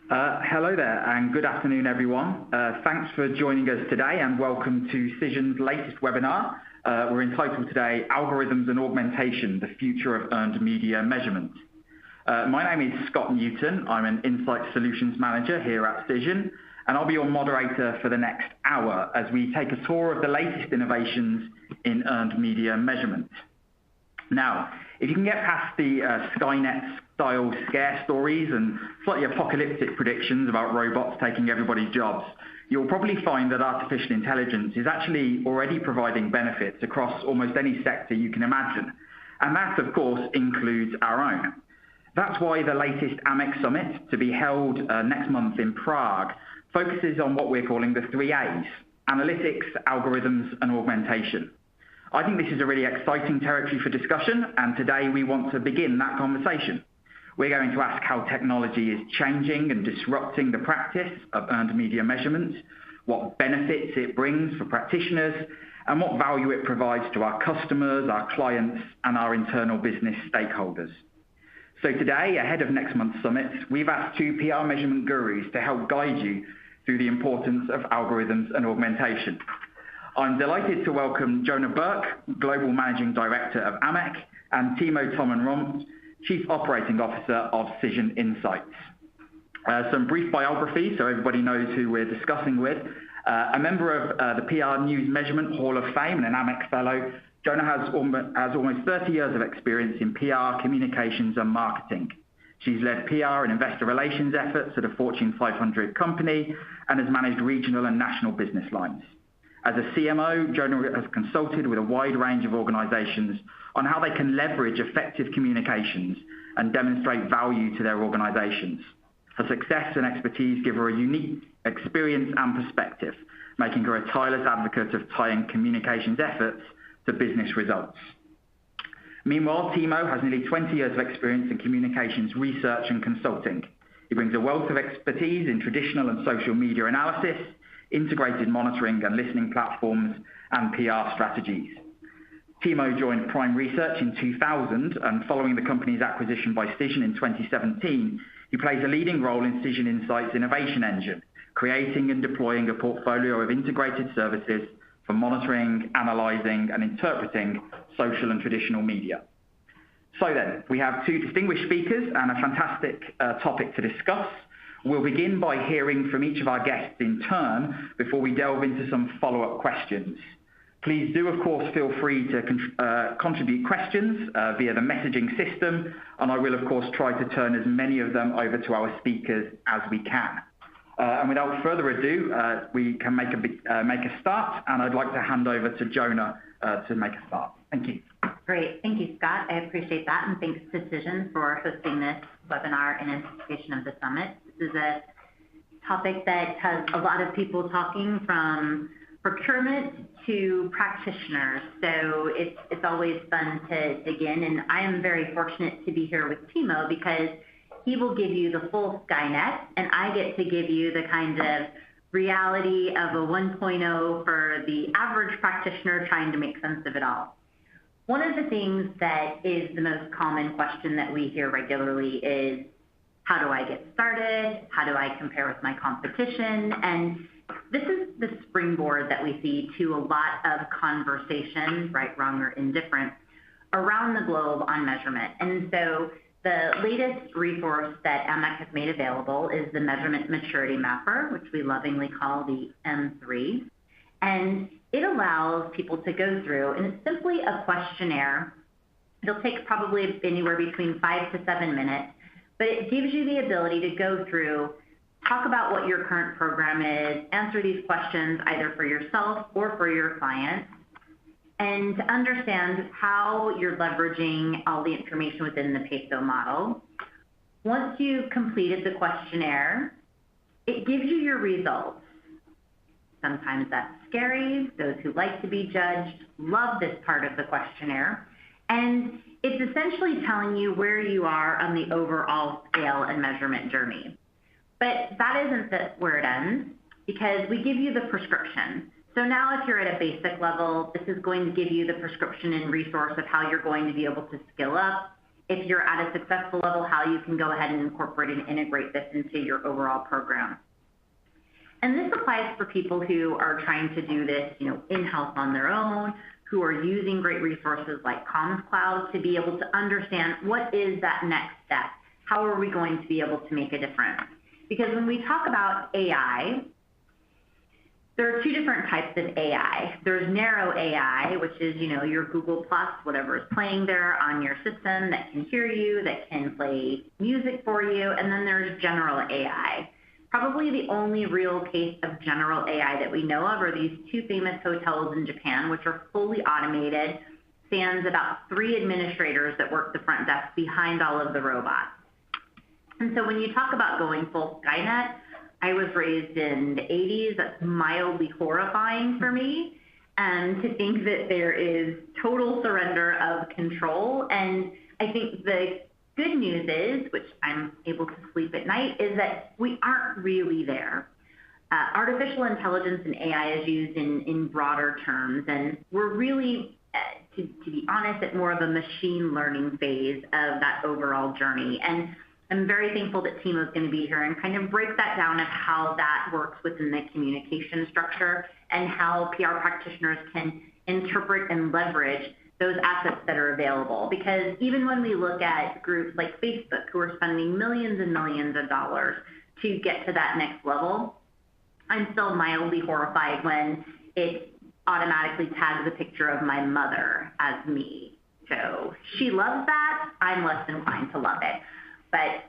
Hello there and good afternoon, everyone. Thanks for joining us today and welcome to Cision's latest webinar. We're entitled today, Algorithms and Augmentation, the Future of Earned Media Measurement. My name is Scott Newton. I'm an Insight Solutions Manager here at Cision, and I'll be your moderator for the next hour as we take a tour of the latest innovations in earned media measurement. Now, if you can get past the Skynet-style scare stories and slightly apocalyptic predictions about robots taking everybody's jobs, you'll probably find that artificial intelligence is actually already providing benefits across almost any sector you can imagine. And that, of course, includes our own. That's why the latest AMEC summit, to be held next month in Prague, focuses on what we're calling the 3 A's: analytics, algorithms, and augmentation. I think this is a really exciting territory for discussion, and today we want to begin that conversation. We're going to ask how technology is changing and disrupting the practice of earned media measurement, what benefits it brings for practitioners, and what value it provides to our customers, our clients, and our internal business stakeholders. So today, ahead of next month's summit, we've asked 2 PR measurement gurus to help guide you through the importance of algorithms and augmentation. I'm delighted to welcome Johna Burke, Global Managing Director of AMEC, and Timo Thomann-Rompf, Chief Operating Officer of Cision Insights. Some brief biography so everybody knows who we're discussing with. A member of the PR News Measurement Hall of Fame and an AMEC Fellow, Johna has almost 30 years of experience in PR, communications, and marketing. She's led PR and investor relations efforts at a Fortune 500 company and has managed regional and national business lines. As a CMO, Johna has consulted with a wide range of organizations on how they can leverage effective communications and demonstrate value to their organizations. Her success and expertise give her a unique experience and perspective, making her a tireless advocate of tying communications efforts to business results. Meanwhile, Timo has nearly 20 years of experience in communications research and consulting. He brings a wealth of expertise in traditional and social media analysis, integrated monitoring and listening platforms, and PR strategies. Timo joined Prime Research in 2000, and following the company's acquisition by Cision in 2017, he plays a leading role in Cision Insights' innovation engine, creating and deploying a portfolio of integrated services for monitoring, analyzing, and interpreting social and traditional media. So then, we have 2 distinguished speakers and a fantastic topic to discuss. We'll begin by hearing from each of our guests in turn before we delve into some follow-up questions. Please do, of course, feel free to contribute questions via the messaging system, and I will, of course, try to turn as many of them over to our speakers as we can. And without further ado, we can make a start, and I'd like to hand over to Johna to make a start. Thank you. Great. Thank you, Scott. I appreciate that, and thanks to Cision for hosting this webinar in anticipation of the summit. This is a topic that has a lot of people talking, from procurement to practitioners. So it's always fun to dig in, and I am very fortunate to be here with Timo because he will give you the full Skynet, and I get to give you the kind of reality of a 1.0 for the average practitioner trying to make sense of it all. One of the things that is the most common question that we hear regularly is, how do I get started? How do I compare with my competition? And this is the springboard that we see to a lot of conversation, right, wrong, or indifferent, around the globe on measurement. And so the latest resource that AMEC has made available is the Measurement Maturity Mapper, which we lovingly call the M3. And it allows people to go through, and it's simply a questionnaire. It'll take probably anywhere between 5 to 7 minutes, but it gives you the ability to go through, talk about what your current program is, answer these questions either for yourself or for your clients, and to understand how you're leveraging all the information within the PESO model. Once you've completed the questionnaire, it gives you your results. Sometimes that's scary. Those who like to be judged love this part of the questionnaire. And it's essentially telling you where you are on the overall scale and measurement journey. But that isn't where it ends, because we give you the prescription. So now if you're at a basic level, this is going to give you the prescription and resource of how you're going to be able to skill up if you're at a successful level, how you can go ahead and incorporate and integrate this into your overall program. And this applies for people who are trying to do this, in-house on their own, who are using great resources like Comms Cloud to be able to understand what is that next step. How are we going to be able to make a difference? Because when we talk about AI, there are two different types of AI. There's narrow AI, which is, your Google Plus, whatever is playing there on your system that can hear you, that can play music for you. And then there's general AI. Probably the only real case of general AI that we know of are these two famous hotels in Japan, which are fully automated, sans about 3 administrators that work the front desk behind all of the robots. And so when you talk about going full Skynet, I was raised in the 80s. That's mildly horrifying for me, to think that there is total surrender of control. And I think the good news is, which I'm able to sleep at night, is that we aren't really there. Artificial intelligence and AI is used in broader terms, and we're really, to be honest, at more of a machine learning phase of that overall journey. And I'm very thankful that Timo is going to be here and kind of break that down of how that works within the communication structure and how PR practitioners can interpret and leverage those assets that are available. Because even when we look at groups like Facebook, who are spending millions and millions of dollars to get to that next level, I'm still mildly horrified when it automatically tags a picture of my mother as me. So she loves that. I'm less inclined to love it. But,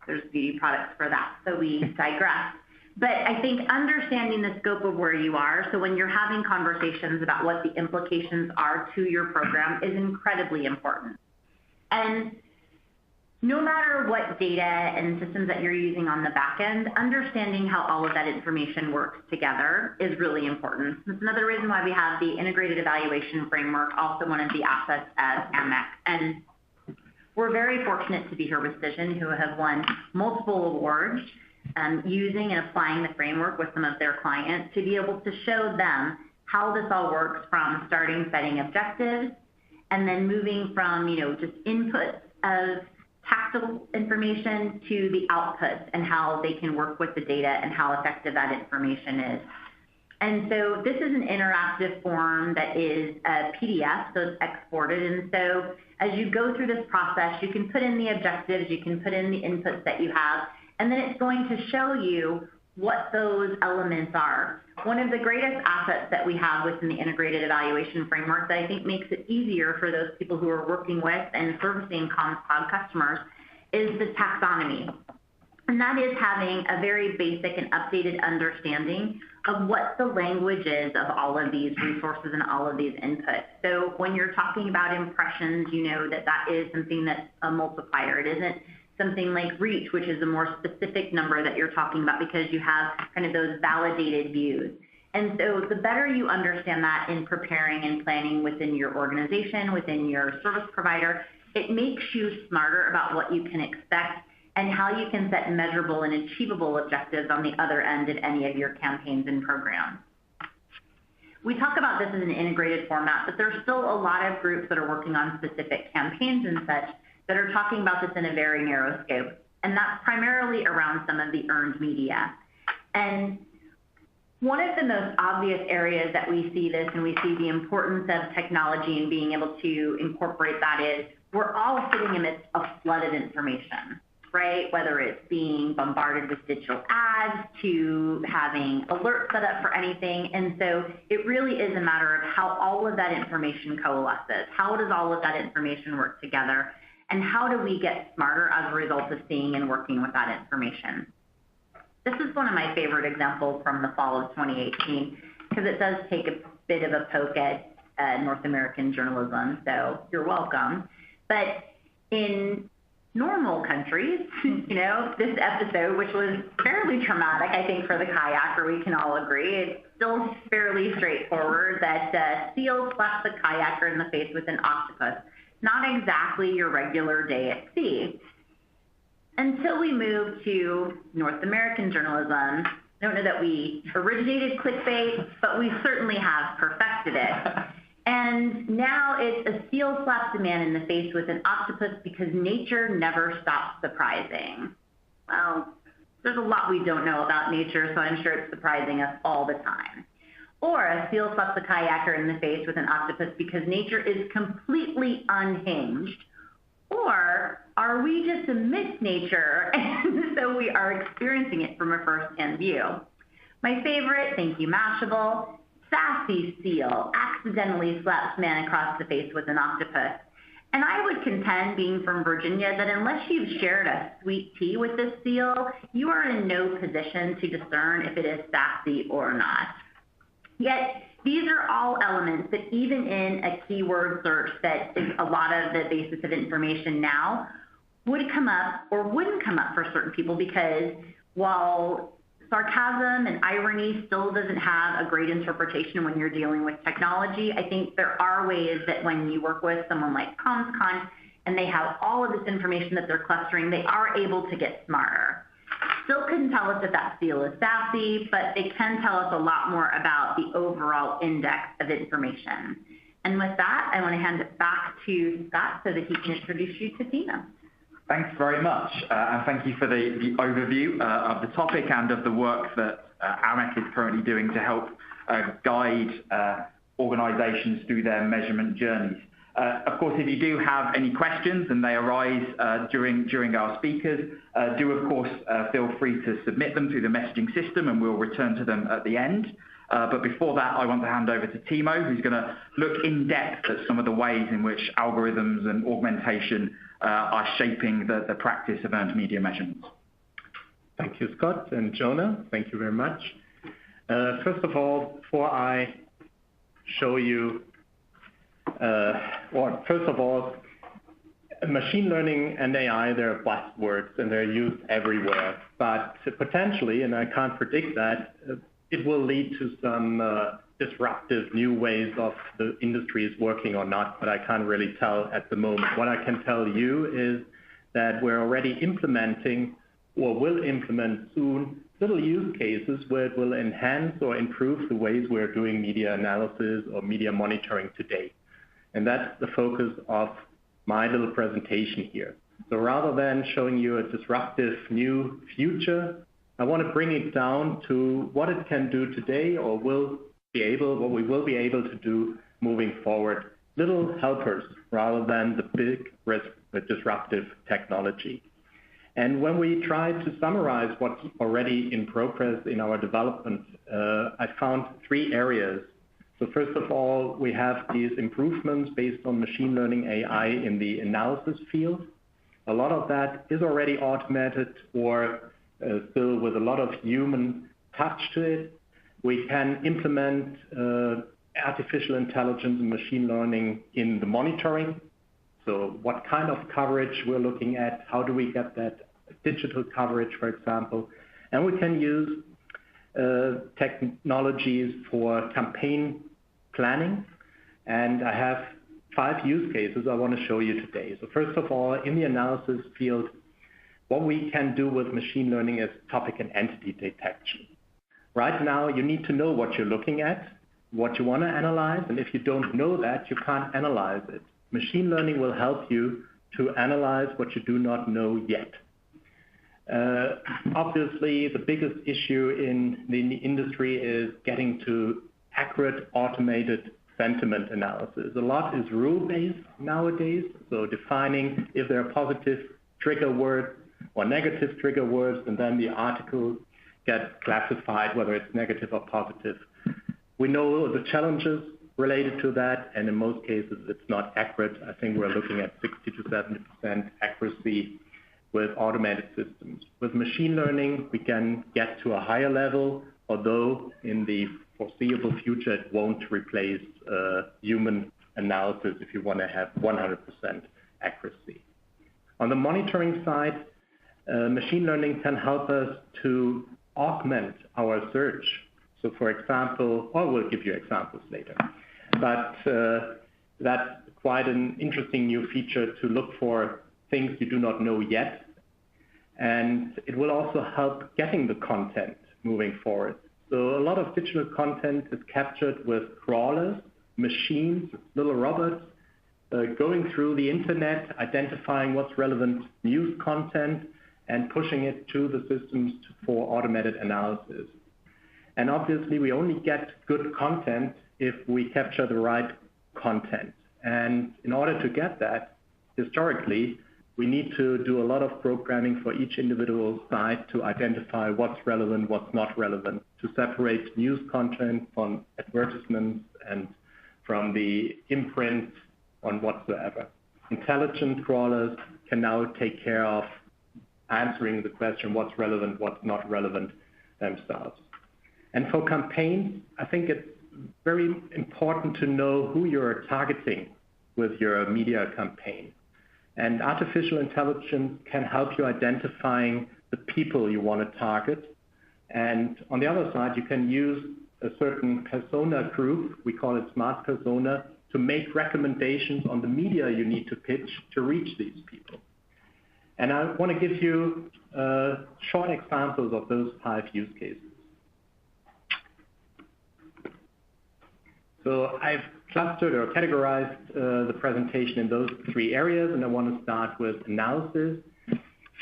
there's beauty products for that. So we digress. But I think understanding the scope of where you are, so when you're having conversations about what the implications are to your program, is incredibly important. And no matter what data and systems that you're using on the back end, understanding how all of that information works together is really important. That's another reason why we have the integrated evaluation framework, also one of the assets as AMEC. And we're very fortunate to be here with Cision, who have won multiple awards using and applying the framework with some of their clients to be able to show them how this all works, from starting setting objectives and then moving from, just inputs of tactile information to the outputs and how they can work with the data and how effective that information is. And so this is an interactive form that is a PDF, so it's exported. And so as you go through this process, you can put in the objectives, you can put in the inputs that you have, and then it's going to show you what those elements are. One of the greatest assets that we have within the integrated evaluation framework that I think makes it easier for those people who are working with and servicing Comms Cloud customers is the taxonomy. And that is having a very basic and updated understanding of what the language is of all of these resources and all of these inputs. So when you're talking about impressions, you know that that is something that's a multiplier. It isn't something like reach, which is a more specific number that you're talking about because you have kind of those validated views. And so the better you understand that in preparing and planning within your organization, within your service provider, it makes you smarter about what you can expect and how you can set measurable and achievable objectives on the other end of any of your campaigns and programs. We talk about this as an integrated format, but there's still a lot of groups that are working on specific campaigns and such that are talking about this in a very narrow scope. And that's primarily around some of the earned media. And one of the most obvious areas that we see this and we see the importance of technology and being able to incorporate that is we're all sitting amidst a flood of information, right? Whether it's being bombarded with digital ads to having alerts set up for anything. And so it really is a matter of how all of that information coalesces. How does all of that information work together? And how do we get smarter as a result of seeing and working with that information? This is one of my favorite examples from the fall of 2018 because it does take a bit of a poke at North American journalism, so you're welcome. But in normal countries, this episode, which was fairly traumatic, I think, for the kayaker, we can all agree, it's still fairly straightforward that seal slaps the kayaker in the face with an octopus. Not exactly your regular day at sea. Until we moved to North American journalism, I don't know that we originated clickbait, but we certainly have perfected it. And now it's a seal slaps a man in the face with an octopus because nature never stops surprising. Well, there's a lot we don't know about nature, so I'm sure it's surprising us all the time. Or a seal slaps a kayaker in the face with an octopus because nature is completely unhinged. Or are we just amidst nature and so we are experiencing it from a first-hand view? My favorite, thank you Mashable, sassy seal accidentally slaps man across the face with an octopus. And I would contend, being from Virginia, that unless you've shared a sweet tea with this seal, you are in no position to discern if it is sassy or not. Yet, these are all elements that even in a keyword search that is a lot of the basis of information now would come up or wouldn't come up for certain people, because while sarcasm and irony still doesn't have a great interpretation when you're dealing with technology, I think there are ways that when you work with someone like ComsCon and they have all of this information that they're clustering, they are able to get smarter. Still couldn't tell us if that seal is sassy, but it can tell us a lot more about the overall index of information. And with that, I want to hand it back to Scott so that he can introduce you to Timo. Thanks very much, and thank you for the overview of the topic and of the work that AMEC is currently doing to help guide organizations through their measurement journeys. Of course, if you do have any questions and they arise during our speakers, do of course feel free to submit them through the messaging system and we'll return to them at the end. But before that, I want to hand over to Timo, who's going to look in depth at some of the ways in which algorithms and augmentation are shaping the practice of earned media measurements. Thank you, Scott and Johna. Thank you very much. First of all, before I show you, first of all, machine learning and AI, they're buzzwords and they're used everywhere. But potentially, and I can't predict that, it will lead to some disruptive new ways of the industry is working or not, but I can't really tell at the moment. What I can tell you is that we're already implementing or will implement soon little use cases where it will enhance or improve the ways we're doing media analysis or media monitoring today. And that's the focus of my little presentation here. So rather than showing you a disruptive new future, I want to bring it down to what it can do today or what we will be able to do moving forward. Little helpers rather than the big risk with disruptive technology. And when we try to summarize what's already in progress in our development, I found 3 areas. So first of all, we have these improvements based on machine learning AI in the analysis field. A lot of that is already automated or still with a lot of human touch to it. We can implement artificial intelligence and machine learning in the monitoring. So what kind of coverage we're looking at, how do we get that digital coverage, for example. And we can use technologies for campaign planning. And I have 5 use cases I want to show you today. So first of all, in the analysis field, what we can do with machine learning is topic and entity detection. Right now, you need to know what you're looking at, what you want to analyze, and if you don't know that, you can't analyze it. Machine learning will help you to analyze what you do not know yet. Obviously, the biggest issue in the industry is getting to accurate automated sentiment analysis. A lot is rule-based nowadays, so defining if there are positive trigger words or negative trigger words, and then the article gets classified whether it's negative or positive. We know the challenges related to that, and in most cases it's not accurate. I think we're looking at 60 to 70% accuracy with automated systems. With machine learning, we can get to a higher level, although in the foreseeable future it won't replace human analysis if you want to have 100% accuracy. On the monitoring side, machine learning can help us to augment our search. So for example, or we'll give you examples later, but that's quite an interesting new feature to look for things you do not know yet. And it will also help getting the content moving forward. So a lot of digital content is captured with crawlers, machines, little robots, going through the internet, identifying what's relevant news content, and pushing it to the systems for automated analysis. And obviously, we only get good content if we capture the right content. And in order to get that, historically, we need to do a lot of programming for each individual site to identify what's relevant, what's not relevant, to separate news content from advertisements and from the imprint on whatsoever. Intelligent crawlers can now take care of answering the question what's relevant, what's not relevant themselves. And for campaigns, I think it's very important to know who you're targeting with your media campaign. And artificial intelligence can help you identifying the people you want to target. And on the other side, you can use a certain persona group, we call it smart persona, to make recommendations on the media you need to pitch to reach these people. And I want to give you short examples of those 5 use cases. So I've clustered or categorized the presentation in those 3 areas, and I want to start with analysis.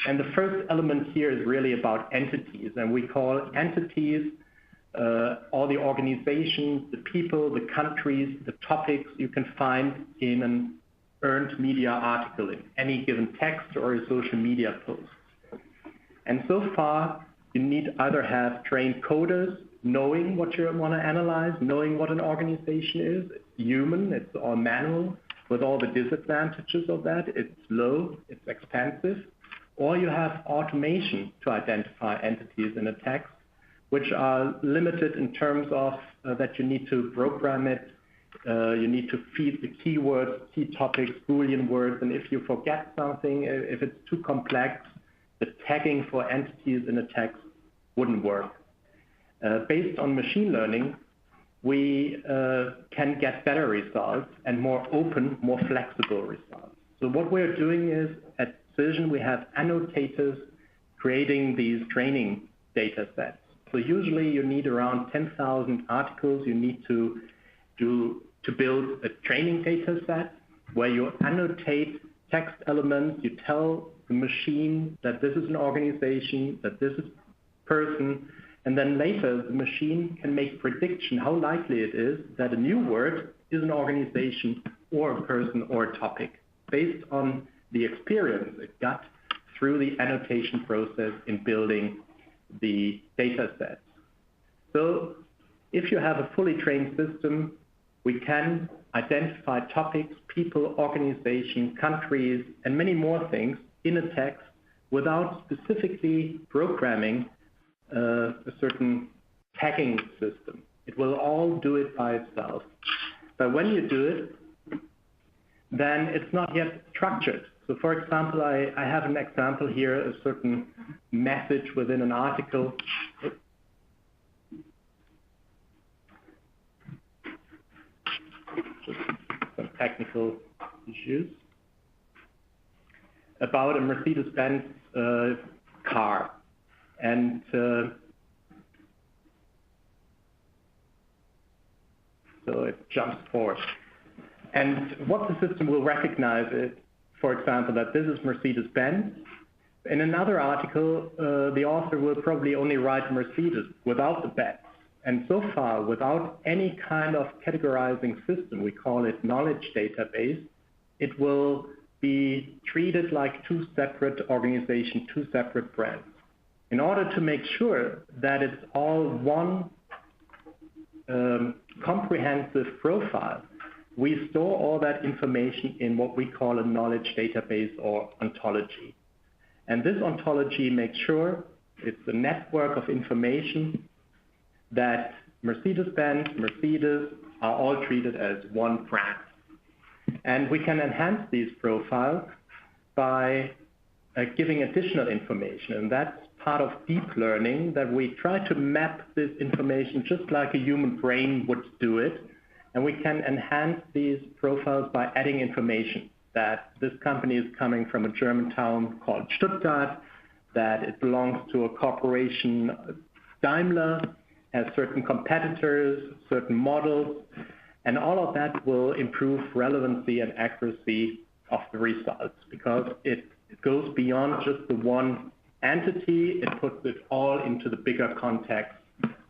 And the first element here is really about entities, and we call entities all the organizations, the people, the countries, the topics you can find in an earned media article in any given text or a social media post. And so far, you need either have trained coders knowing what you want to analyze, knowing what an organization is. It's human, it's all manual, with all the disadvantages of that. It's slow, it's expensive. Or you have automation to identify entities in a text, which are limited in terms of that you need to program it. You need to feed the keywords, key topics, Boolean words, and if you forget something, if it's too complex, the tagging for entities in a text wouldn't work. Based on machine learning, we can get better results and more open, more flexible results. So what we're doing is, at Cision, we have annotators creating these training data sets. So usually you need around 10,000 articles you need to build a training data set where you annotate text elements, you tell the machine that this is an organization, that this is a person, and then later the machine can make prediction how likely it is that a new word is an organization or a person or a topic based on the experience it got through the annotation process in building the data sets. So if you have a fully trained system, we can identify topics, people, organizations, countries, and many more things in a text without specifically programming a certain tagging system. It will all do it by itself. But when you do it, then it's not yet structured. So for example, I have an example here, a certain message within an article. Just some technical issues. About a Mercedes-Benz car. And so it jumps forward. And what the system will recognize is, for example, that this is Mercedes-Benz. In another article, the author will probably only write Mercedes without the Benz. And so far, without any kind of categorizing system, we call it knowledge database, it will be treated like 2 separate organizations, 2 separate brands. In order to make sure that it's all one comprehensive profile, we store all that information in what we call a knowledge database or ontology. And this ontology makes sure it's a network of information that Mercedes-Benz, Mercedes are all treated as one brand. And we can enhance these profiles by giving additional information. And that's part of deep learning, that we try to map this information just like a human brain would do it. And we can enhance these profiles by adding information that this company is coming from a German town called Stuttgart, that it belongs to a corporation, Daimler, has certain competitors, certain models, And all of that will improve relevancy and accuracy of the results because it goes beyond just the one entity. It puts it all into the bigger context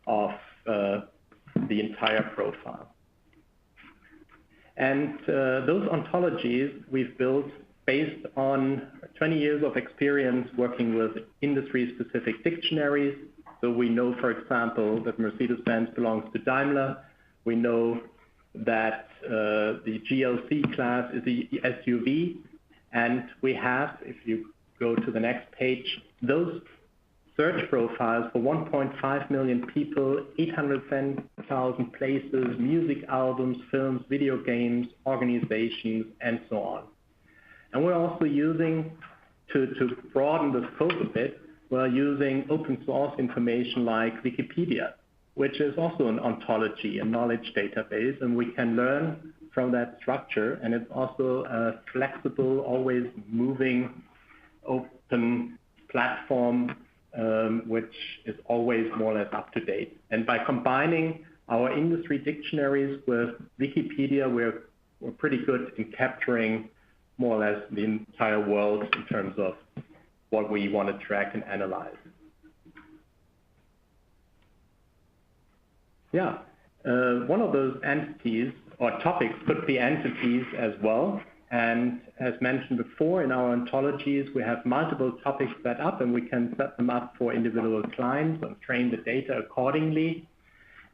of the entire profile. And those ontologies we've built based on 20 years of experience working with industry-specific dictionaries. So we know, for example, that Mercedes-Benz belongs to Daimler. We know that the GLC class is the SUV. And we have, if you go to the next page, those search profiles for 1.5 million people, 810,000 places, music albums, films, video games, organizations, and so on. And we're also using, to broaden the scope a bit, we're using open source information like Wikipedia, which is also an ontology, a knowledge database, and we can learn from that structure. And it's also a flexible, always moving, open platform, which is always more or less up to date. And by combining our industry dictionaries with Wikipedia, we're pretty good in capturing more or less the entire world in terms of what we want to track and analyze. Yeah, one of those entities or topics could be entities as well. And as mentioned before, in our ontologies, we have multiple topics set up, and we can set them up for individual clients and train the data accordingly.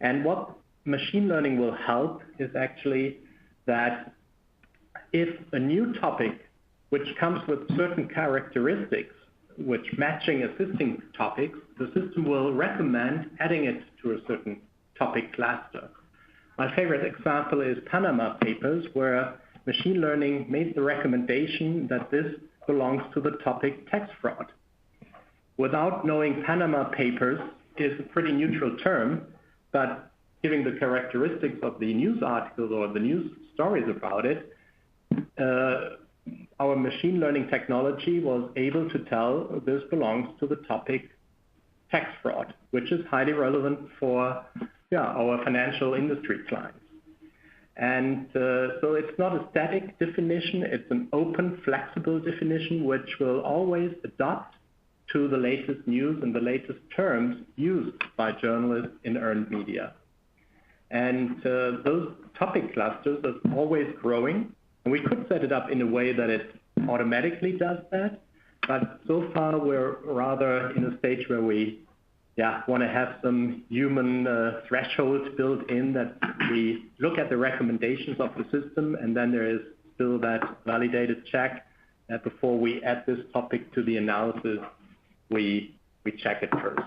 And what machine learning will help is actually that if a new topic, which comes with certain characteristics, which matching existing topics, the system will recommend adding it to a certain topic cluster. My favorite example is Panama Papers, where machine learning made the recommendation that this belongs to the topic tax fraud. Without knowing Panama Papers is a pretty neutral term, but given the characteristics of the news articles or the news stories about it, our machine learning technology was able to tell this belongs to the topic tax fraud, which is highly relevant for our financial industry clients. And so it's not a static definition, it's an open, flexible definition, which will always adapt to the latest news and the latest terms used by journalists in earned media. And those topic clusters are always growing, and we could set it up in a way that it automatically does that, but so far we're rather in a stage where we want to have some human thresholds built in, that we look at the recommendations of the system, and then there is still that validated check that before we add this topic to the analysis, we check it first.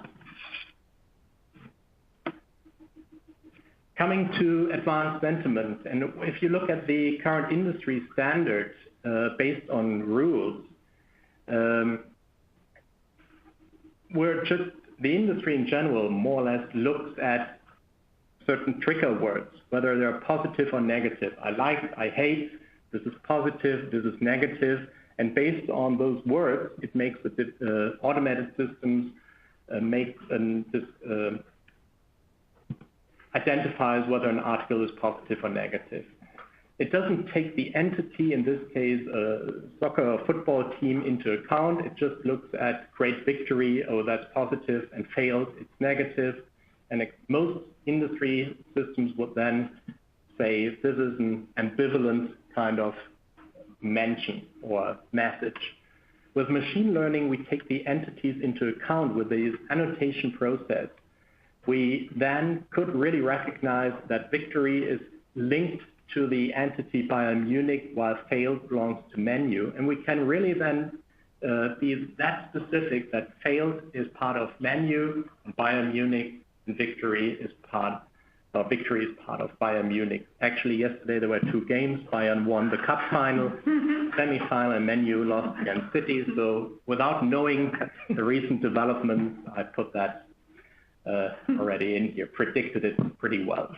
Coming to advanced sentiment, and if you look at the current industry standards based on rules, the industry in general more or less looks at certain trigger words, whether they're positive or negative. I like, I hate, this is positive, this is negative, and based on those words, it makes the automated systems identifies whether an article is positive or negative. It doesn't take the entity, in this case, a soccer or football team, into account. It just looks at great victory, oh, that's positive, and failed, it's negative. And most industry systems would then say this is an ambivalent kind of mention or message. With machine learning, we take the entities into account with this annotation process. We then could really recognize that victory is linked to the entity Bayern Munich, while failed belongs to menu. And we can really then be that specific that failed is part of menu, and Bayern Munich, and victory is part of Bayern Munich. Actually, yesterday there were two games. Bayern won the cup final, semi-final, and menu lost against City. So without knowing the recent developments, I put that already in here, predicted it pretty well.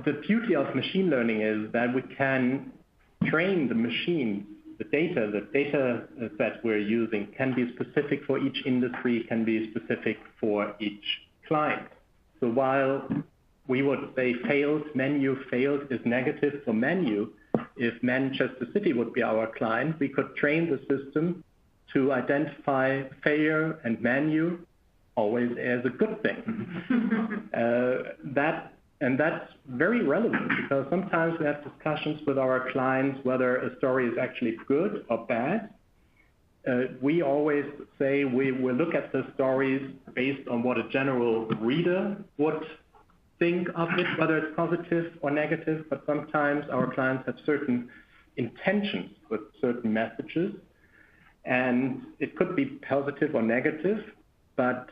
The beauty of machine learning is that we can train the machine, the data set we're using can be specific for each industry, can be specific for each client. So while we would say failed, menu failed is negative for menu. If Manchester City would be our client, we could train the system to identify failure and menu always as a good thing. That's very relevant because sometimes we have discussions with our clients whether a story is actually good or bad. We always say we will look at the stories based on what a general reader would think of it, whether it's positive or negative, but sometimes our clients have certain intentions with certain messages, and it could be positive or negative, but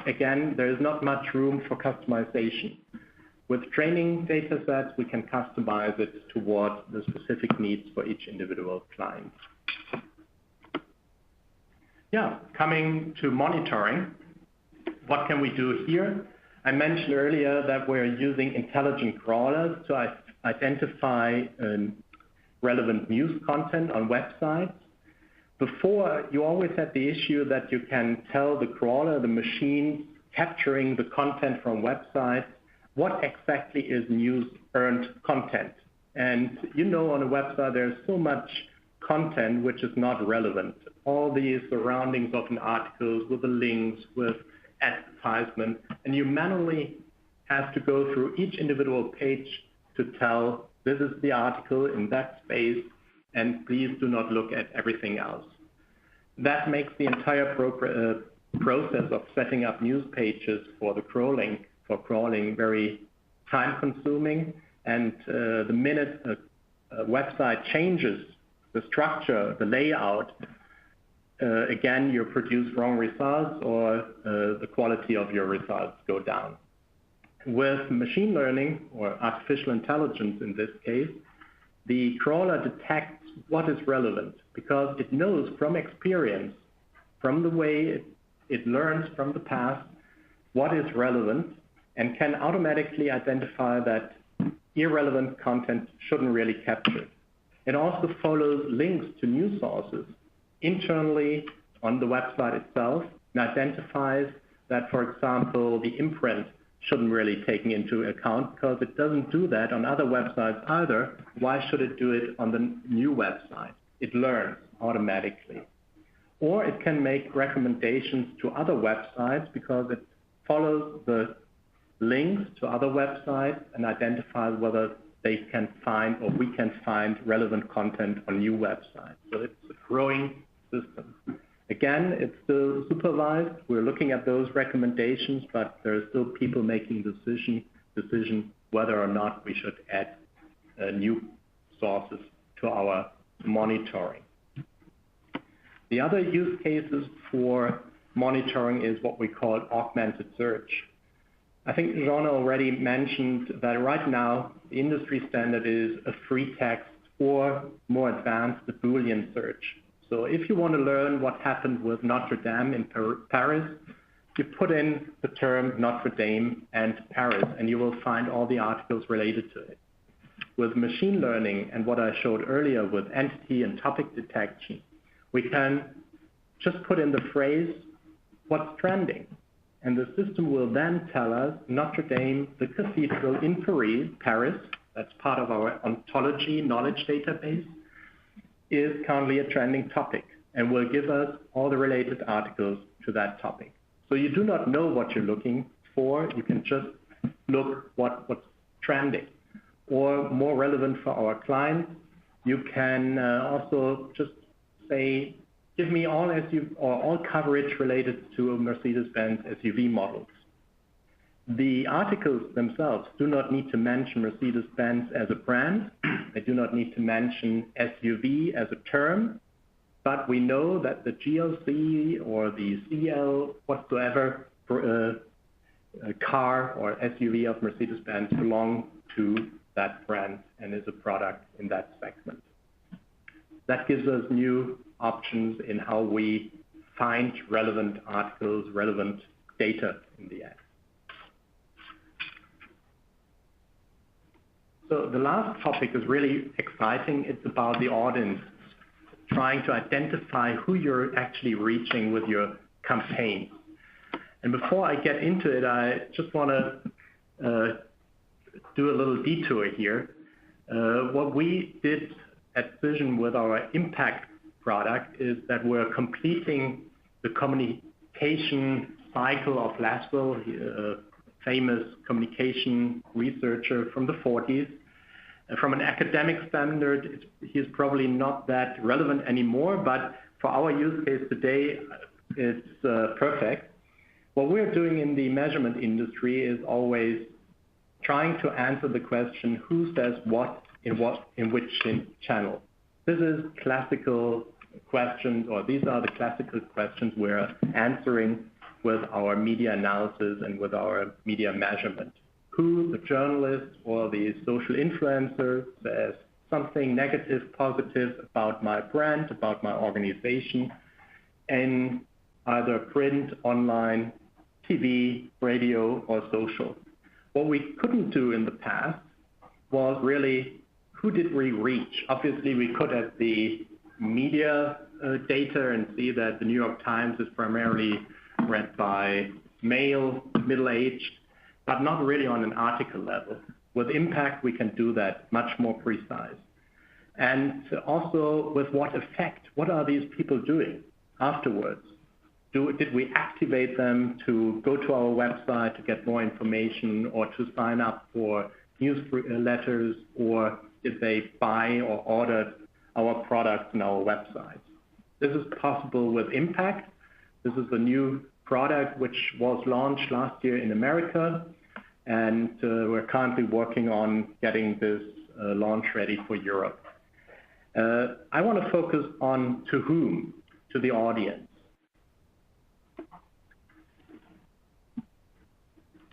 again, there is not much room for customization. With training data sets, we can customize it toward the specific needs for each individual client. Yeah, coming to monitoring, what can we do here? I mentioned earlier that we're using intelligent crawlers to identify relevant news content on websites. Before, you always had the issue that you can tell the crawler, the machine capturing the content from websites, what exactly is news-earned content. And you know on a website there's so much content which is not relevant. All the surroundings of an article with the links, with advertisement, and you manually have to go through each individual page to tell this is the article in that space, and please do not look at everything else. That makes the entire process of setting up news pages for crawling very time-consuming, and the minute a website changes the structure, the layout, again, you produce wrong results or the quality of your results go down. With machine learning, or artificial intelligence in this case, the crawler detects what is relevant because it knows from experience, from the way it learns from the past, what is relevant, and can automatically identify that irrelevant content shouldn't really capture it. It also follows links to news sources internally on the website itself and identifies that, for example, the imprint shouldn't really take into account because it doesn't do that on other websites either. Why should it do it on the new website? It learns automatically. Or it can make recommendations to other websites because it follows the links to other websites and identifies whether they can find or we can find relevant content on new websites. So it's a growing system. Again, it's still supervised. We're looking at those recommendations, but there are still people making decision whether or not we should add new sources to our monitoring. The other use cases for monitoring is what we call augmented search. I think Johna already mentioned that right now the industry standard is a free text or more advanced, the Boolean search. So if you want to learn what happened with Notre Dame in Paris, you put in the term Notre Dame and Paris, and you will find all the articles related to it. With machine learning and what I showed earlier with entity and topic detection, we can just put in the phrase, what's trending? And the system will then tell us Notre Dame, the cathedral in Paris, that's part of our ontology knowledge database, is currently a trending topic and will give us all the related articles to that topic. So you do not know what you're looking for. You can just look what's trending. Or more relevant for our clients, you can also just say, give me all coverage related to Mercedes-Benz SUV models. The articles themselves do not need to mention Mercedes-Benz as a brand. They do not need to mention SUV as a term, but we know that the GLC or the CL whatsoever car or SUV of Mercedes-Benz belong to that brand and is a product in that segment. That gives us new options in how we find relevant articles, relevant data in the end. So the last topic is really exciting. It's about the audience, trying to identify who you're actually reaching with your campaign. And before I get into it, I just want to do a little detour here. What we did at Cision with our impact product is that we're completing the communication cycle of Laswell, a famous communication researcher from the 40s. From an academic standard, he's probably not that relevant anymore, but for our use case today, it's perfect. What we're doing in the measurement industry is always trying to answer the question, who says what in which channel? This is classical questions, or these are the classical questions we're answering with our media analysis and with our media measurement. Who, the journalist or the social influencer, says something negative, positive about my brand, about my organization, in either print, online, TV, radio, or social. What we couldn't do in the past was really, who did we reach? Obviously, we could at the media data and see that the New York Times is primarily read by male, middle-aged, but not really on an article level. With impact, we can do that much more precise. And also, with what effect? What are these people doing afterwards? Did we activate them to go to our website to get more information or to sign up for newsletters, or did they buy or order our products on our website? This is possible with impact. This is a new product which was launched last year in America, and we're currently working on getting this launch ready for Europe. I want to focus on to whom, to the audience.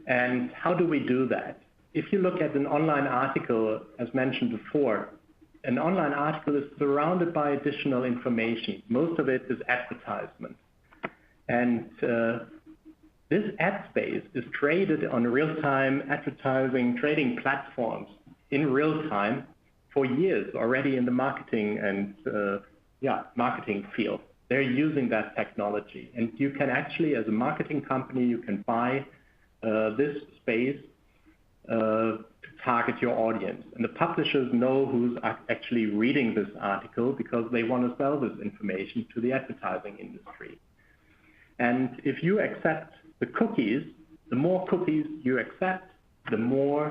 And how do we do that? If you look at an online article, as mentioned before, an online article is surrounded by additional information. Most of it is advertisement. And this ad space is traded on real-time advertising trading platforms in real time for years already in the marketing and marketing field. They're using that technology. And you can actually, as a marketing company, you can buy this space to target your audience. And the publishers know who's actually reading this article because they want to sell this information to the advertising industry. And if you accept the cookies, the more cookies you accept, the more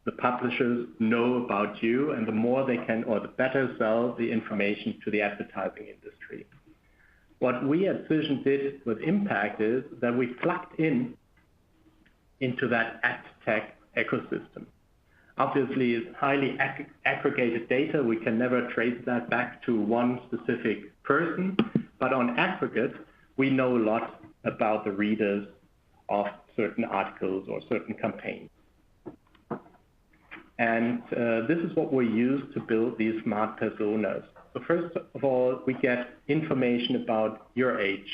the publishers know about you and the more they can, or the better sell the information to the advertising industry. What we at Cision did with Impact is that we plugged into that ad tech ecosystem. Obviously, it's highly aggregated data. We can never trace that back to one specific person, but on aggregate, we know a lot about the readers of certain articles or certain campaigns. And this is what we use to build these smart personas. So first of all, we get information about your age,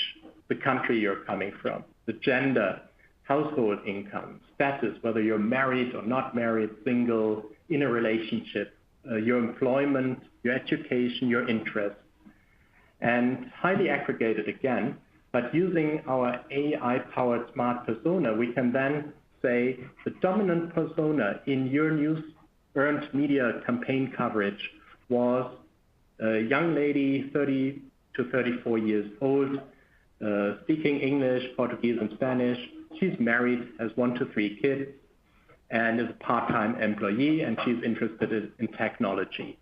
the country you're coming from, the gender, household income, status, whether you're married or not married, single, in a relationship, your employment, your education, your interests, and highly aggregated again. But using our AI-powered smart persona, we can then say the dominant persona in your news earned media campaign coverage was a young lady, 30 to 34 years old, speaking English, Portuguese, and Spanish. She's married, has 1 to 3 kids, and is a part-time employee, and she's interested in technology.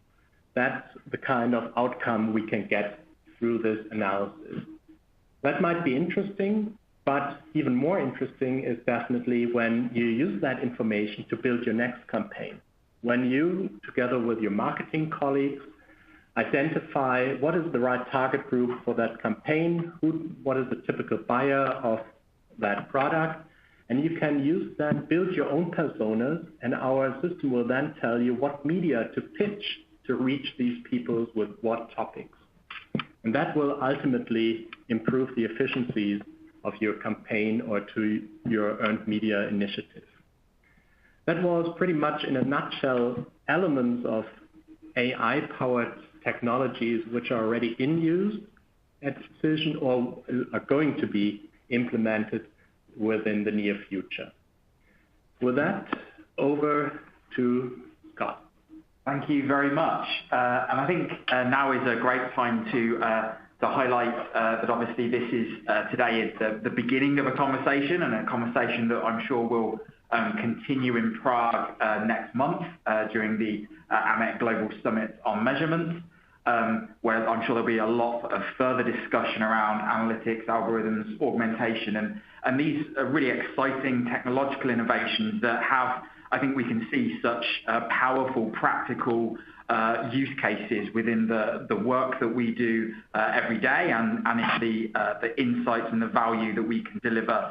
That's the kind of outcome we can get through this analysis. That might be interesting, but even more interesting is definitely when you use that information to build your next campaign. When you, together with your marketing colleagues, identify what is the right target group for that campaign, what is the typical buyer of that product, and you can use that, build your own personas, and our system will then tell you what media to pitch to reach these people with what topics. And that will ultimately improve the efficiencies of your campaign or to your earned media initiative. That was pretty much, in a nutshell, elements of AI-powered technologies which are already in use at Cision or are going to be implemented within the near future. With that, over to Scott. Thank you very much. And I think now is a great time to highlight that obviously this is today is the beginning of a conversation, and a conversation that I'm sure will continue in Prague next month during the AMEC Global Summit on Measurement, where I'm sure there'll be a lot of further discussion around analytics, algorithms, augmentation, and these are really exciting technological innovations that have, I think we can see, such powerful practical use cases within the work that we do every day, and in the insights and the value that we can deliver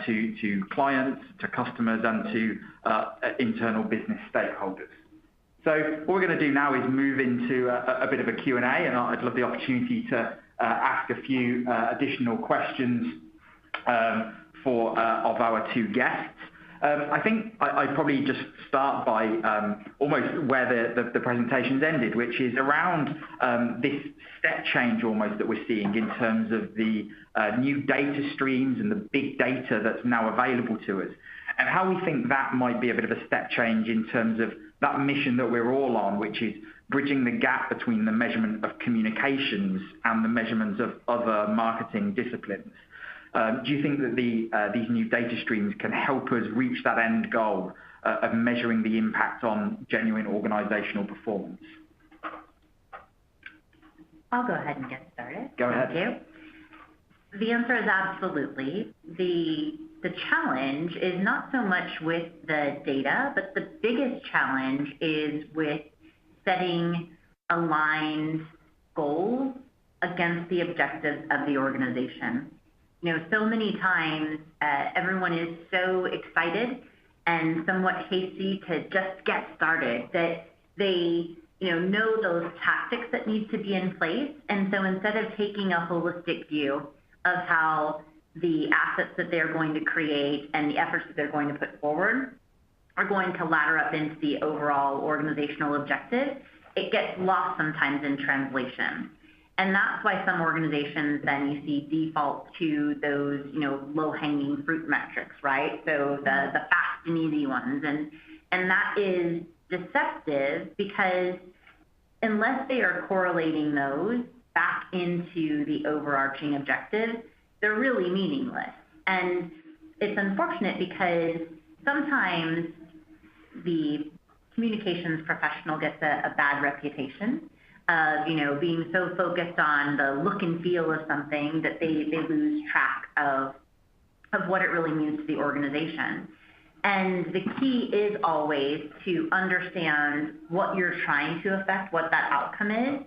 to clients, to customers, and to internal business stakeholders. So what we're going to do now is move into a bit of a Q&A, and I'd love the opportunity to ask a few additional questions of our two guests. I think I'd probably just start by almost where the presentations ended, which is around this step change almost that we're seeing in terms of the new data streams and the big data that's now available to us, and how we think that might be a bit of a step change in terms of that mission that we're all on, which is bridging the gap between the measurement of communications and the measurements of other marketing disciplines. Do you think that these new data streams can help us reach that end goal of measuring the impact on genuine organizational performance? I'll go ahead and get started. Go ahead. Thank you. The answer is absolutely. The challenge is not so much with the data, but the biggest challenge is with setting aligned goals against the objectives of the organization. You know, so many times everyone is so excited and somewhat hasty to just get started that they know those tactics that need to be in place. And so instead of taking a holistic view of how the assets that they're going to create and the efforts that they're going to put forward are going to ladder up into the overall organizational objective, it gets lost sometimes in translation. And that's why some organizations then you see default to those, low-hanging fruit metrics, right? So the fast and easy ones. And that is deceptive because unless they are correlating those back into the overarching objective, they're really meaningless. And it's unfortunate because sometimes the communications professional gets a bad reputation of, being so focused on the look and feel of something that they lose track of what it really means to the organization. And the key is always to understand what you're trying to affect, what that outcome is.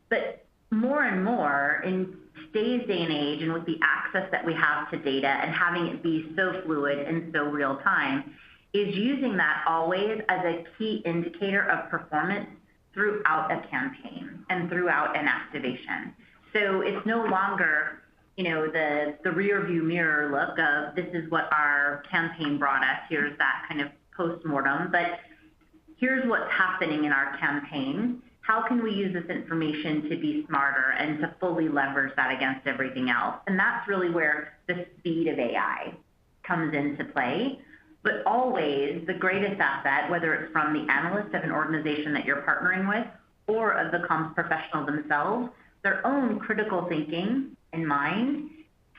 But more and more in today's day and age, and with the access that we have to data and having it be so fluid and so real time, is using that always as a key indicator of performance throughout a campaign and throughout an activation. So it's no longer, the rear view mirror look of this is what our campaign brought us, here's that kind of post-mortem, but here's what's happening in our campaign. How can we use this information to be smarter and to fully leverage that against everything else? And that's really where the speed of AI comes into play. But always the greatest asset, whether it's from the analyst of an organization that you're partnering with or of the comms professional themselves, their own critical thinking and mind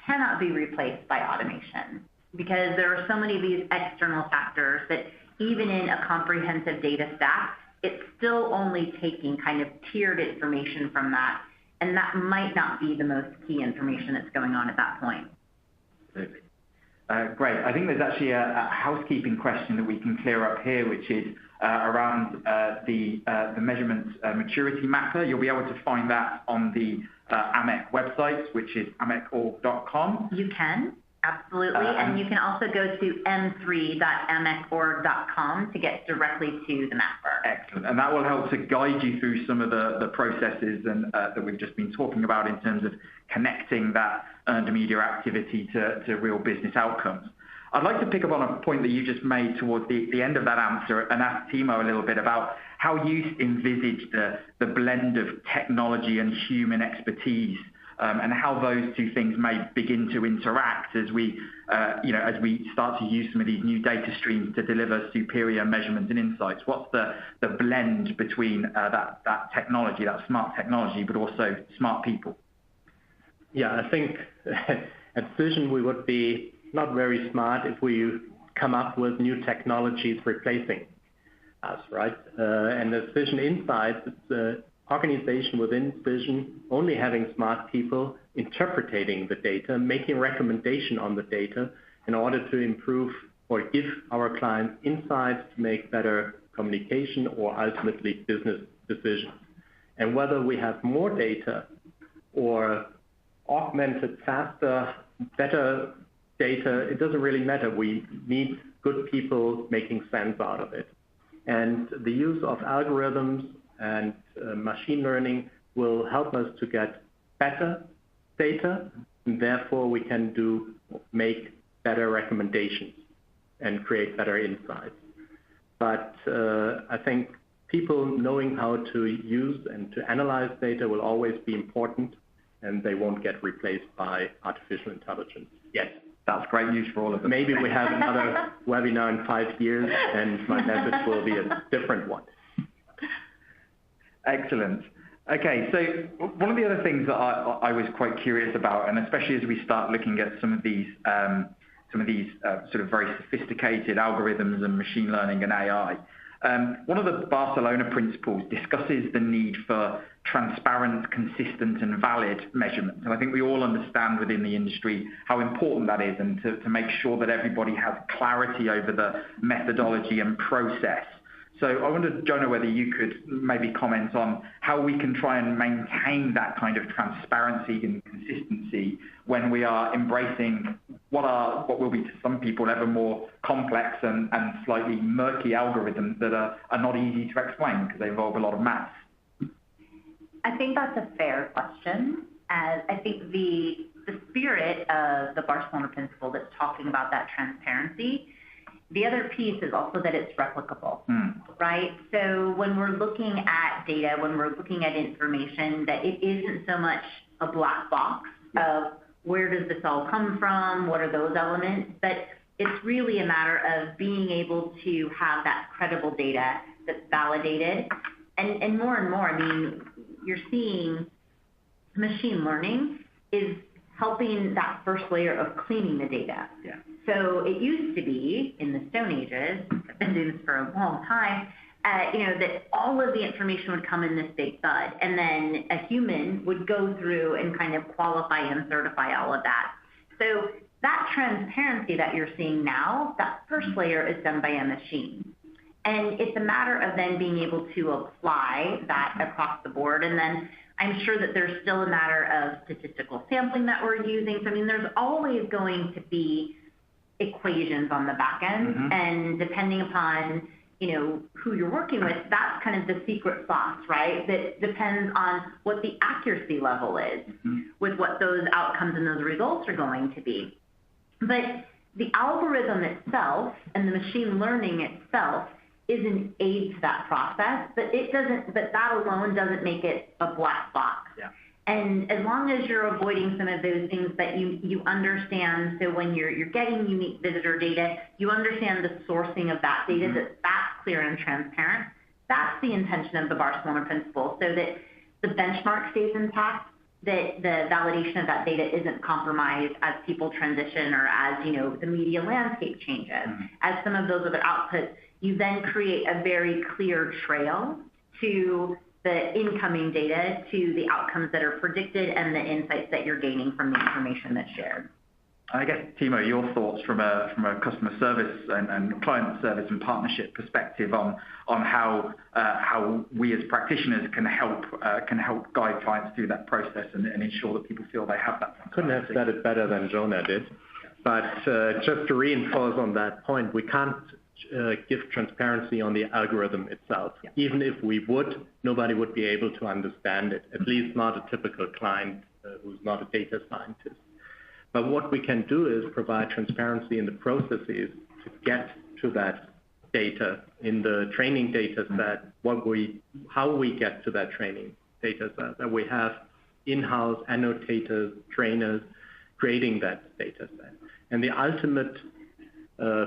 cannot be replaced by automation, because there are so many of these external factors that even in a comprehensive data stack, it's still only taking kind of tiered information from that, and that might not be the most key information that's going on at that point. Absolutely. Great. I think there's actually a housekeeping question that we can clear up here, which is around the measurement maturity mapper. You'll be able to find that on the AMEC website, which is amecorg.com. You can, absolutely. And you can also go to m3.amecorg.com to get directly to the mapper. Excellent. And that will help to guide you through some of the processes and that we've just been talking about in terms of connecting that earned media activity to real business outcomes. I'd like to pick up on a point that you just made towards the end of that answer and ask Timo a little bit about how you envisage the blend of technology and human expertise and how those two things may begin to interact as we, as we start to use some of these new data streams to deliver superior measurements and insights. What's the blend between that technology, that smart technology, but also smart people? Yeah, I think at Cision we would be not very smart if we come up with new technologies replacing us, right? And the Cision Insights, it's the organization within Cision only having smart people interpreting the data, making recommendation on the data in order to improve or give our clients insights to make better communication or ultimately business decisions. And whether we have more data or augmented, faster, better data, it doesn't really matter. We need good people making sense out of it. And the use of algorithms and machine learning will help us to get better data, and therefore we can make better recommendations and create better insights. But I think people knowing how to use and to analyze data will always be important, and they won't get replaced by artificial intelligence yet. That's great news for all of them. Maybe we have another webinar in 5 years, and my message will be a different one. Excellent. Okay, so one of the other things that I was quite curious about, and especially as we start looking at some of these sort of very sophisticated algorithms and machine learning and AI, one of the Barcelona principles discusses the need for transparent, consistent, and valid measurements. And I think we all understand within the industry how important that is, and to make sure that everybody has clarity over the methodology and process. So I wondered, Johna, whether you could maybe comment on how we can try and maintain that kind of transparency and consistency when we are embracing what will be to some people ever more complex and slightly murky algorithms that are not easy to explain because they involve a lot of maths. I think that's a fair question, as I think the spirit of the Barcelona principle that's talking about that transparency. The other piece is also that it's replicable, right? So when we're looking at data, when we're looking at information, that it isn't so much a black box of where does this all come from, what are those elements, but it's really a matter of being able to have that credible data that's validated. And more, I mean, you're seeing machine learning is helping that first layer of cleaning the data. Yeah. So it used to be in the Stone Ages, I've been doing this for a long time, that all of the information would come in this big thud, and then a human would go through and kind of qualify and certify all of that. So that transparency that you're seeing now, that first layer is done by a machine. And it's a matter of then being able to apply that across the board. And then I'm sure that there's still a matter of statistical sampling that we're using. So I mean, there's always going to be equations on the back end, and depending upon who you're working with, that's kind of the secret sauce, right? That depends on what the accuracy level is with what those outcomes and those results are going to be. But the algorithm itself and the machine learning itself is an aid to that process, but that alone doesn't make it a black box. Yeah. And as long as you're avoiding some of those things that you understand, so when you're getting unique visitor data, you understand the sourcing of that data, that's clear and transparent. That's the intention of the Barcelona principle, so that the benchmark stays intact, that the validation of that data isn't compromised as people transition or as the media landscape changes. As some of those other outputs, you then create a very clear trail to the incoming data, to the outcomes that are predicted and the insights that you're gaining from the information that's shared. I guess, Timo, your thoughts from a customer service and client service and partnership perspective on how we as practitioners can help guide clients through that process and ensure that people feel they have that. Couldn't have said it better than Johna did. But just to reinforce on that point, we can't give transparency on the algorithm itself. Yeah. Even if we would, nobody would be able to understand it, at least not a typical client who's not a data scientist. But what we can do is provide transparency in the processes to get to that data in the training data set, how we get to that training data set, that we have in-house annotators, trainers, creating that data set. And the ultimate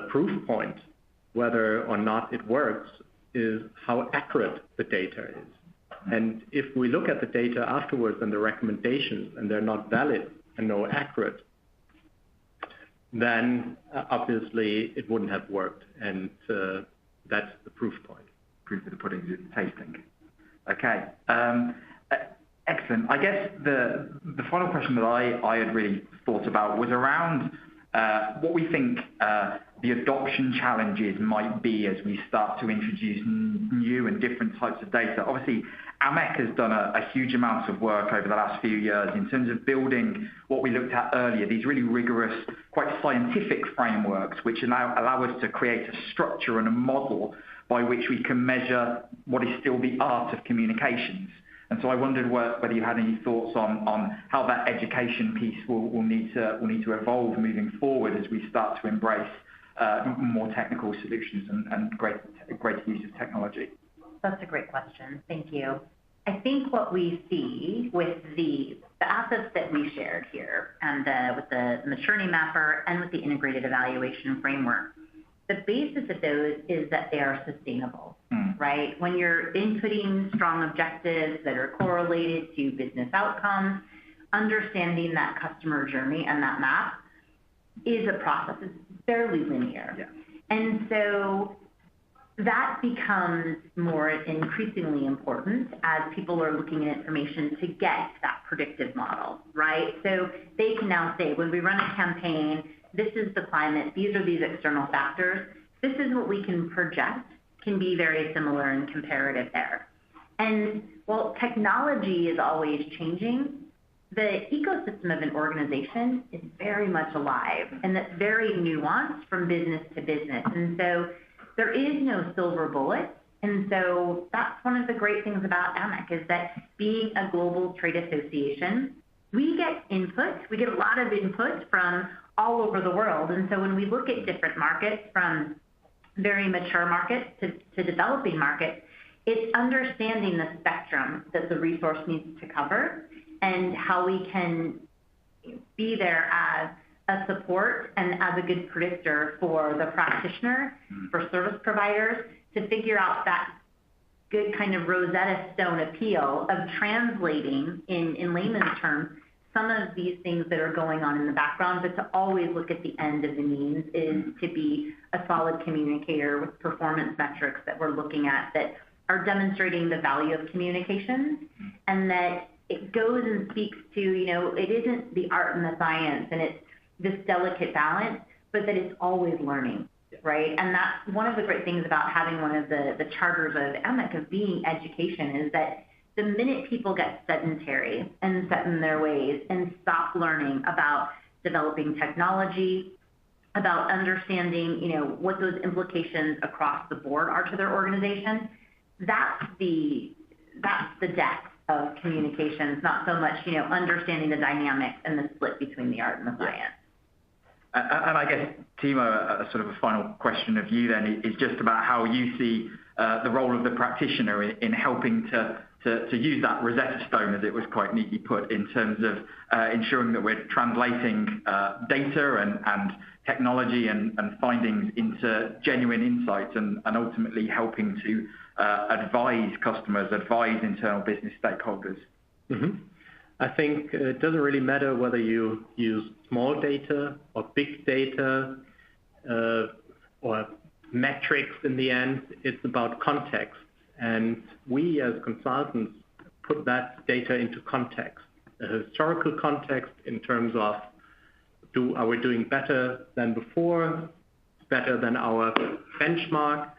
proof point, whether or not it works, is how accurate the data is. And if we look at the data afterwards and the recommendations, and they're not valid and no accurate, then obviously it wouldn't have worked. And that's the proof point. Proof of the pudding is tasting. Okay. Excellent. I guess the final question that I had really thought about was around what we think the adoption challenges might be as we start to introduce new and different types of data. Obviously, AMEC has done a huge amount of work over the last few years in terms of building what we looked at earlier, these really rigorous, quite scientific frameworks which allow us to create a structure and a model by which we can measure what is still the art of communications. And so I wondered whether you had any thoughts on how that education piece will need to evolve moving forward as we start to embrace more technical solutions and greater use of technology. That's a great question. Thank you. I think what we see with the assets that we shared here and with the maturity mapper and with the integrated evaluation framework, the basis of those is that they are sustainable, right? When you're inputting strong objectives that are correlated to business outcomes, understanding that customer journey and that map is a process. It's fairly linear. Yeah. And so that becomes more increasingly important as people are looking at information to get that predictive model, right? So they can now say, when we run a campaign, this is the climate, these are these external factors, this is what we can project, can be very similar and comparative there. And while technology is always changing, the ecosystem of an organization is very much alive, and that's very nuanced from business to business. And so there is no silver bullet. And so that's one of the great things about AMEC is that being a global trade association, we get input. We get a lot of input from all over the world. And so when we look at different markets, from very mature markets to developing markets, it's understanding the spectrum that the resource needs to cover and how we can be there as a support and as a good predictor for the practitioner, for service providers, to figure out that good kind of Rosetta Stone appeal of translating in layman's terms some of these things that are going on in the background, but to always look at the end of the means is to be a solid communicator with performance metrics that we're looking at that are demonstrating the value of communications, and that it goes and speaks to, it isn't the art and the science and it's this delicate balance, but that it's always learning, right? And that's one of the great things about having one of the charters of AMEC of being education is that the minute people get sedentary and set in their ways and stop learning about developing technology, about understanding, what those implications across the board are to their organization, that's the depth of communications, not so much, understanding the dynamics and the split between the art and the science. And I guess, Timo, a sort of a final question of you then is just about how you see the role of the practitioner in helping to use that Rosetta Stone, as it was quite neatly put, in terms of ensuring that we're translating data and technology and findings into genuine insights and ultimately helping to advise customers, advise internal business stakeholders. Mm-hmm. I think it doesn't really matter whether you use small data or big data or metrics in the end. It's about context. And we as consultants put that data into context, a historical context in terms of are we doing better than before, better than our benchmark,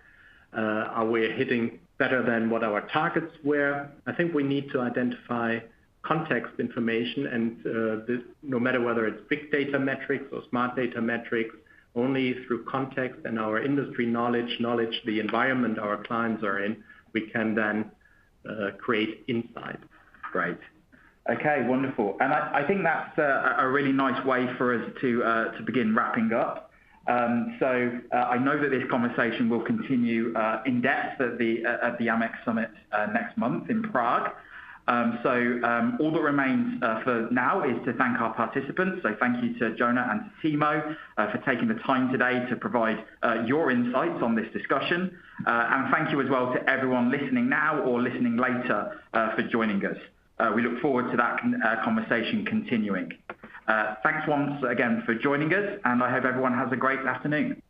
are we hitting better than what our targets were? I think we need to identify context information, and this, no matter whether it's big data metrics or smart data metrics, only through context and our industry knowledge, the environment our clients are in, we can then create insight. Great. Okay, wonderful. And I think that's a really nice way for us to begin wrapping up. So I know that this conversation will continue in depth at the AMEC Summit next month in Prague. All that remains for now is to thank our participants. So thank you to Johna and to Timo for taking the time today to provide your insights on this discussion. And thank you as well to everyone listening now or listening later for joining us. We look forward to that conversation continuing. Thanks once again for joining us, and I hope everyone has a great afternoon.